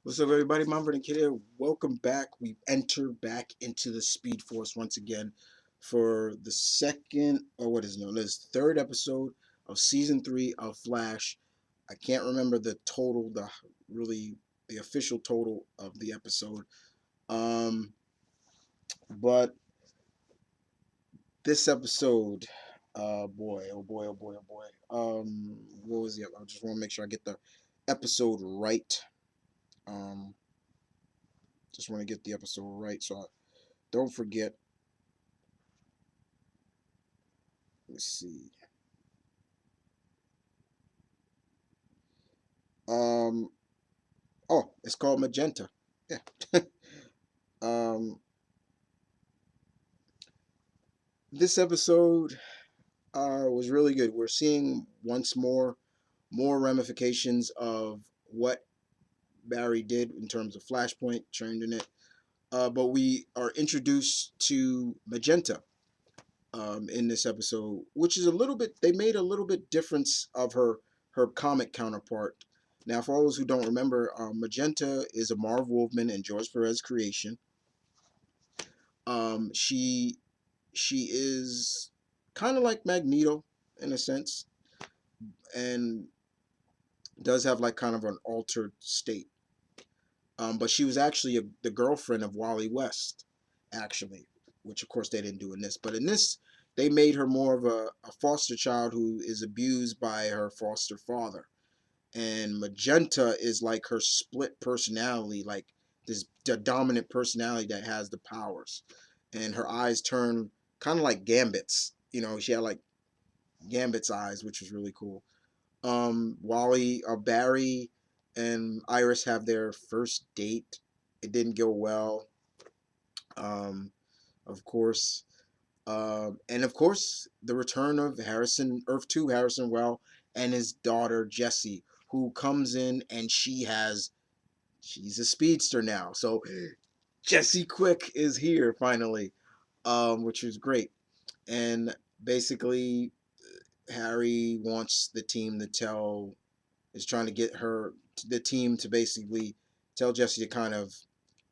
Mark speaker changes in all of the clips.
Speaker 1: What's up, everybody? Mumford and Kid here. Welcome back. We enter back into the Speed Force once again for the second, or what is known as third episode of season 3 of Flash. I can't remember the total, the official total of the episode. Um, but this episode, boy, oh boy, oh boy, oh boy. What was the? I just want to make sure I get the episode right. Um, just want to get the episode right, so I don't forget. Let's see. Um. Oh, it's called Magenta. Yeah. um. This episode was really good. We're seeing once more ramifications of what Barry did in terms of Flashpoint, changing it. But we are introduced to Magenta in this episode, which is a little bit. They made a little bit difference of her comic counterpart. Now, for all those who don't remember, Magenta is a Marv Wolfman and George Perez creation. Um, she she is kind of like Magneto in a sense, and does have like kind of an altered state. But she was actually the girlfriend of Wally West, actually, which of course they didn't do in this. But in this, they made her more of a foster child who is abused by her foster father. And Magenta is like her split personality, like this the dominant personality that has the powers. And her eyes turn kind of like Gambit's. She had like Gambit's eyes, which was really cool. Barry and Iris have their first date. It didn't go well. Um, of course. And of course, the return of Earth 2 Harrison Well, and his daughter Jessie, who comes in and she's a speedster now. So Jessie Quick is here finally, which is great. And basically, Harry wants the team to is trying to get the team to basically tell Jessie to kind of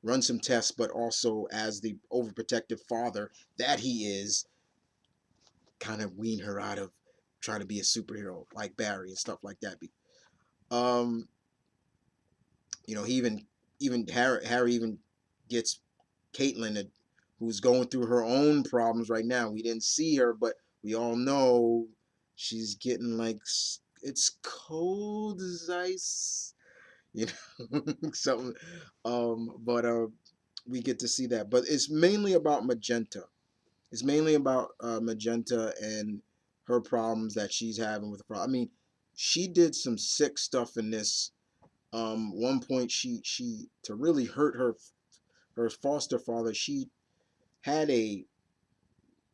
Speaker 1: run some tests, but also as the overprotective father that he is, kind of wean her out of trying to be a superhero like Barry and stuff like that. Um, he even Harry even gets Caitlin, who's going through her own problems right now. We didn't see her, but we all know she's getting like it's cold as ice, you know, something. But we get to see that, but it's mainly about Magenta. It's mainly about Magenta and her problems that she's having with the problem. I mean, she did some sick stuff in this. One point, she to really hurt her foster father, she had a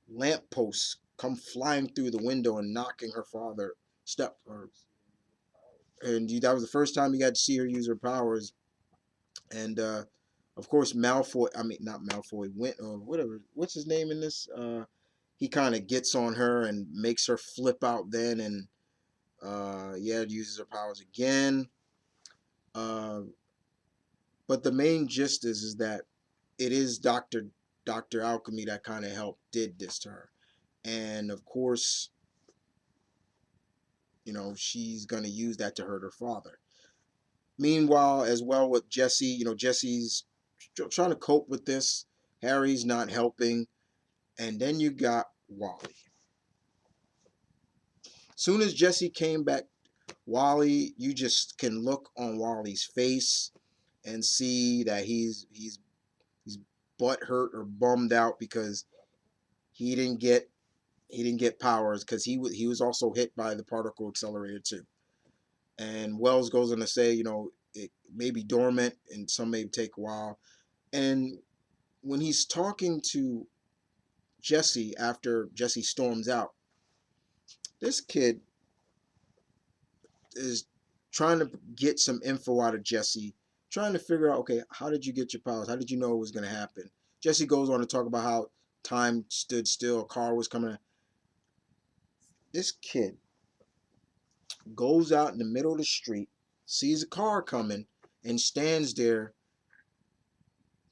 Speaker 1: lamppost come flying through the window and knocking her father step. And that was the first time you got to see her use her powers. And of course, Malfoy. I mean, not Malfoy. Went or whatever. What's his name in this? He kind of gets on her and makes her flip out. Then and yeah, uses her powers again. Uh, but the main gist is that it is Doctor Alchemy that kind of helped did this to her, and of course, she's gonna use that to hurt her father. Meanwhile, as well with Jessie, Jessie's trying to cope with this. Harry's not helping, and then you got Wally. Soon as Jessie came back, Wally, you just can look on Wally's face and see that he's butt hurt or bummed out because he didn't get powers because he was also hit by the particle accelerator too. And Wells goes on to say, it may be dormant and some may take a while. And when he's talking to Jessie after Jessie storms out, this kid is trying to get some info out of Jessie, trying to figure out, okay, how did you get your powers? How did you know it was going to happen? Jessie goes on to talk about how time stood still, a car was coming. This kid goes out in the middle of the street, sees a car coming, and stands there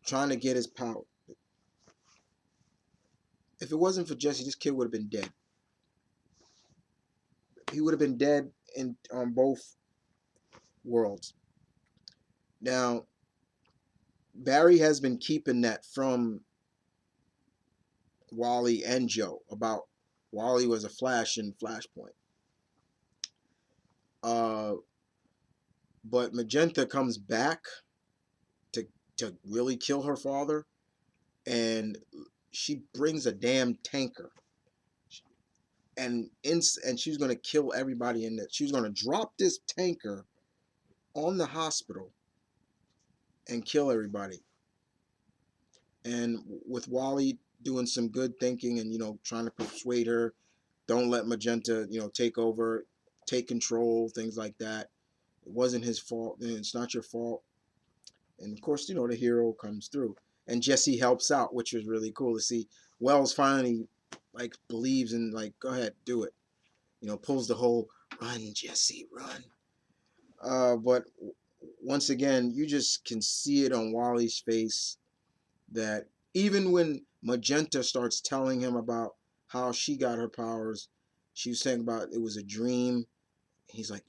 Speaker 1: trying to get his power. If it wasn't for Jesse, this kid would have been dead. He would have been dead in on both worlds. Now, Barry has been keeping that from Wally and Joe about Wally was a Flash in Flashpoint. Uh, but Magenta comes back to really kill her father, and she brings a damn tanker, and she was gonna kill everybody in it. She was gonna drop this tanker on the hospital and kill everybody. And with Wally doing some good thinking and trying to persuade her, don't let Magenta take over, take control, things like that. It wasn't his fault. And it's not your fault. And of course, the hero comes through, and Jesse helps out, which was really cool to see. Wells finally like believes in like, go ahead, do it. Pulls the whole run, Jesse, run. But once again, you just can see it on Wally's face that even when Magenta starts telling him about how she got her powers, she was saying about it was a dream. He's like,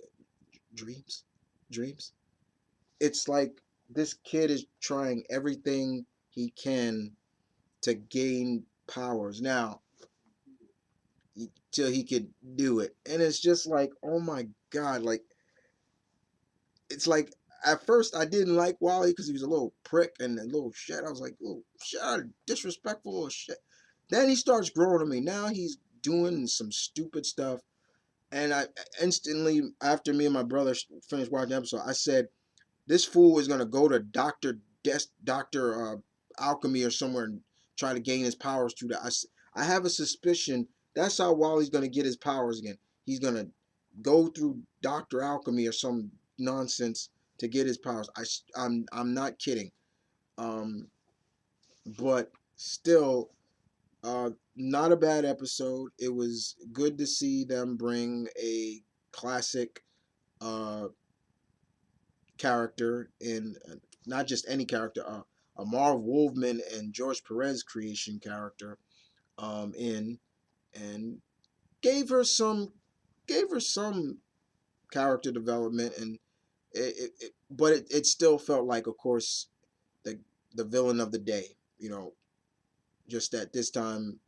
Speaker 1: dreams, dreams. It's like this kid is trying everything he can to gain powers now till he could do it, and it's just like, oh my god, like it's like at first I didn't like Wally because he was a little prick and a little shit. I was like, little shit, disrespectful little shit. Then he starts growing on me. Now he's doing some stupid stuff, and I instantly, after me and my brother finished watching the episode, I said, this fool is gonna go to Doctor Alchemy or somewhere and try to gain his powers through that. I have a suspicion that's how Wally's gonna get his powers again. He's gonna go through Doctor Alchemy or some nonsense to get his powers. I'm not kidding. Um, but still, not a bad episode. It was good to see them bring a classic uh, character in, not just any character, a Marv Wolfman and George Perez creation character in, and gave her some gave her some character development, and but it still felt like, of course, the villain of the day. Just that this time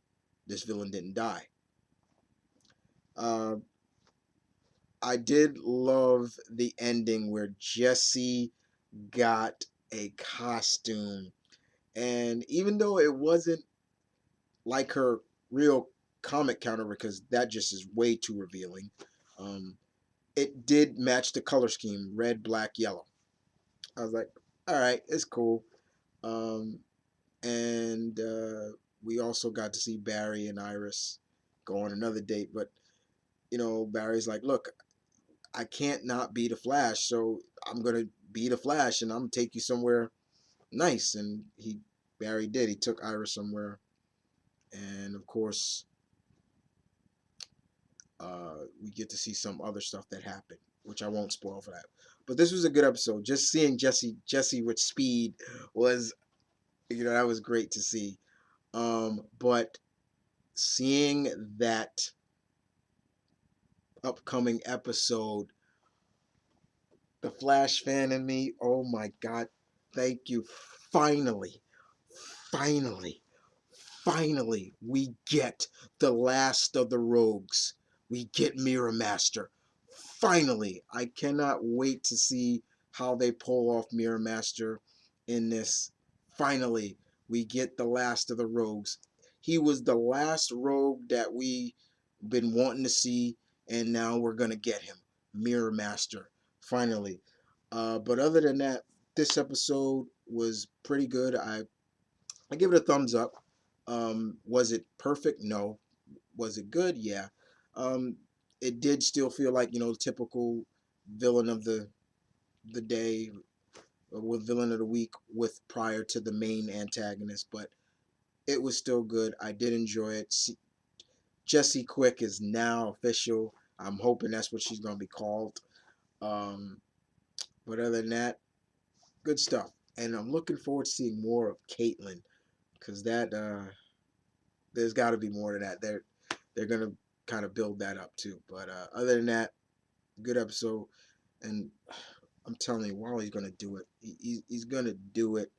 Speaker 1: this villain didn't die. Uh, I did love the ending where Jesse got a costume. And even though it wasn't like her real comic counter, because that just is way too revealing, um, it did match the color scheme, red, black, yellow. I was like, all right, it's cool. Um, and we also got to see Barry and Iris go on another date. But, Barry's like, look, I can't not be the Flash, so I'm going to be the Flash and I'm going to take you somewhere nice. And Barry did. He took Iris somewhere, and of course, we get to see some other stuff that happened, which I won't spoil for that. But this was a good episode. Just seeing Jesse with speed was, that was great to see. But seeing that upcoming episode, the Flash fan in me, oh my God, thank you. Finally, finally, finally, we get the last of the rogues. We get Mirror Master. Finally, I cannot wait to see how they pull off Mirror Master in this. Finally, we get the last of the rogues. He was the last rogue that we been wanting to see, and now we're gonna get him, Mirror Master. Finally. But other than that, this episode was pretty good. I give it a thumbs up. Was it perfect? No. Was it good? Yeah. Um, it did still feel like, the typical villain of the day, with villain of the week with prior to the main antagonist, but it was still good. I did enjoy it. Jesse Quick is now official. I'm hoping that's what she's gonna be called. Um, but other than that, good stuff. And I'm looking forward to seeing more of Caitlyn, because that there's got to be more to that. They're gonna kind of build that up too. But other than that, good episode. And I'm telling you, Wally's gonna do it. He's gonna do it.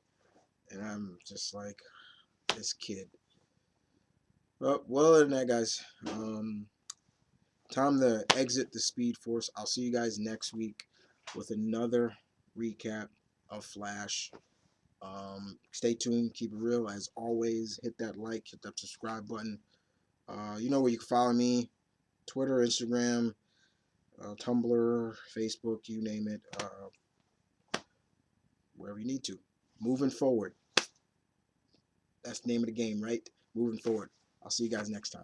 Speaker 1: And I'm just like, this kid. Well, other than that, guys, time to exit the Speed Force. I'll see you guys next week with another recap of Flash. Stay tuned, keep it real. As always, hit that like, hit that subscribe button. You know where you can follow me: Twitter, Instagram, Tumblr, Facebook, you name it. Wherever you need to. Moving forward. That's the name of the game, right? Moving forward. I'll see you guys next time.